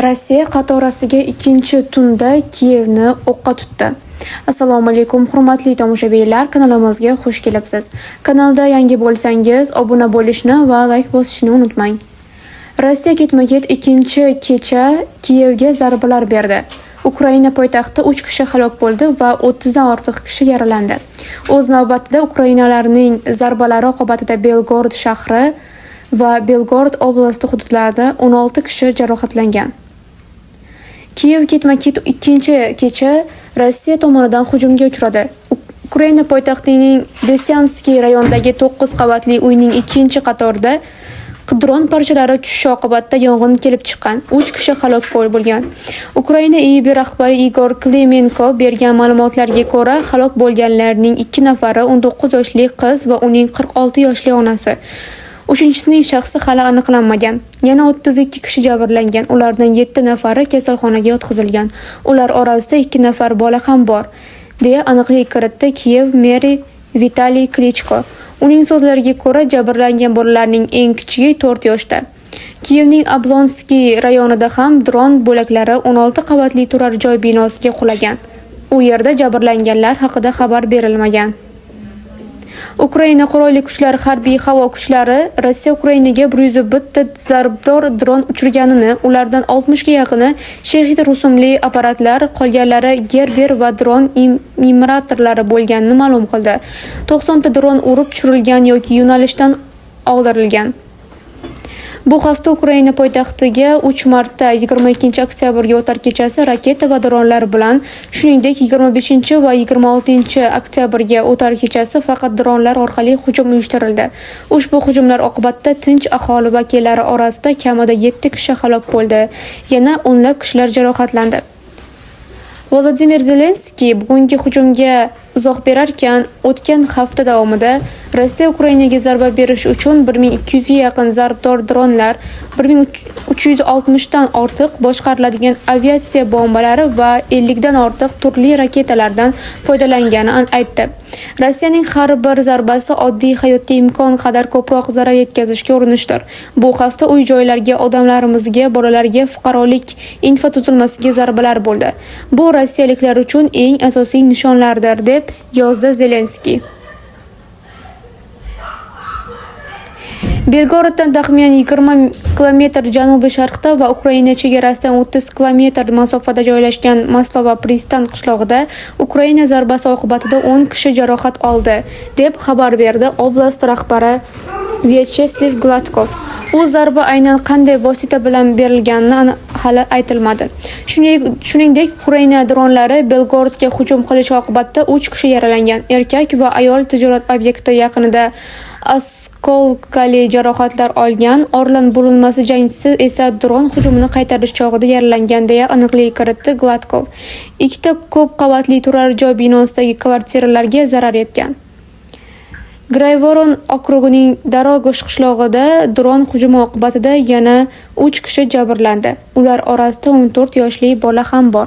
Rossiya qatorasiga ikkinchi tunda Kiyevni o'qqa tutdi. Assalomu alaykum, hurmatli tomoshabinlar, kanalimizga xush kelibsiz. Kanalda yangi bo'lsangiz, obuna bo'lishni va like bosishni unutmang. Rossiya ketma-ket ikkinchi kecha Kiyevga zarbalar berdi. Ukraina poytaxti 3 kishi halok bo'ldi va 30 dan ortiq kishi yaralandi. O'z navbatida Ukrainalarning zarbalari oqibatida Belgorod shahri va Belgorod oblasti hududlarida 16 kishi jarohatlangan. Kiyev ketma-ket ikkinchi kecha Rossiya tomonidan hujumga uchradi. Ukraina poytaxtining Desyanskiy rayonidagi 9 qavatli uyning ikkinchi qatorida dron parchalari tushishi oqibatida yong'in kelib chiqqan. 3 kishi halok bo'lgan. Ukraina IIB rahbari Igor Klimenko bergan ma'lumotlarga ko'ra, halok bo'lganlarning 2 nafari 19 yoshli qiz va uning 46 yoshli onasi. Uchinchisining shaxsi hali aniqlanmagan. Yana 32 kishi jabrlangan. Ulardan 7 nafari kasalxonaga yotqizilgan. Ular orasida 2 nafar bola ham bor, deya aniqlik kiritdi Kiyev meri Vitaliy Klichko. Uning so'zlariga ko'ra, jabrlangan bolalarning eng kichigi 4 yoshda. Kiyevning Oblonskiy rayonida ham dron bo'laklari 16 qavatli turar joy binosiga qulagan. U yerda jabrlanganlar haqida xabar berilmagan. Ukraina qurolli kuchlari harbiy-havo kuchlari Rossiya Ukrainaga 101 zarbdor dron uchirganini, ulardan 60 ga yaqini Shahid rusumli apparatlar, qolganlari Gerber va dron imitatorlari bo'lganini ma'lum qildi. 90 ta dron urib tushirilgan yoki yo'nalishdan oldirilgan. Bu hafta Ukraina poytaxtiga 3 marta 22 oktyabrga o'tar kechasi raketa va dronlar bilan, shuningdek 25 va 26 oktyabrga o'tar kechasi faqat dronlar orqali hujum uyushtirildi. Ushbu hujumlar oqibatida tinch aholi vakillari orasida kamida 7 kishi halok bo'ldi, yana o'nlab kishilar jarohatlandi. Volodimir Zelenskiy bugungi hujumga izoh berarkan, o'tgan hafta davomida Rossiya Ukrainaga zarba berish uchun 1200 ga yaqin zarbdor dronlar, 1360 dan ortiq boshqariladigan aviatsiya bombalari va 50 dan ortiq turli raketalardan foydalanganini aytdi. Rossiyaning har bir zarbasi oddiy hayotga imkon qadar ko'proq zarar yetkazishga urinishdir. Bu hafta uy-joylarga, odamlarimizga, bolalarga, fuqarolik infratuzilmasiga zarbalar bo'ldi. Bu rossiyaliklar uchun eng asosiy nishonlardir, deb yozdi Zelenskiy. Belgoroddan taxminan 20 kilometr janubi-sharqda va Ukraina chegarasidan 30 kilometr masofada joylashgan Moslova Pristan qishlog'ida Ukraina zarbasi oqibatida 10 kishi jarohat oldi, deb xabar berdi oblast rahbari Vyacheslav Gladkov. U zarba aynan qanday vosita bilan berilgani hali aytilmadi. Shuningdek, Ukraina dronlari Belgorodga hujum qilishi oqibatida 3 kishi yaralangan. Erkak va ayol tijorat obyekti yaqinida askolkali jarohatlar olgan. Orlan bo'linmasi jangchisi esa dron hujumini qaytarish chog'ida yaralangan, deya aniqlik kiritdi Gladkov. Ikkita ko'p qavatli turar joy binosidagi kvartiralarga zarar yetgan. Grayvoron okrugining Darogosh qishlog'ida dron hujumi oqibatida yana 3 kishi jabrlandi. Ular orasida 14 yoshli bola ham bor.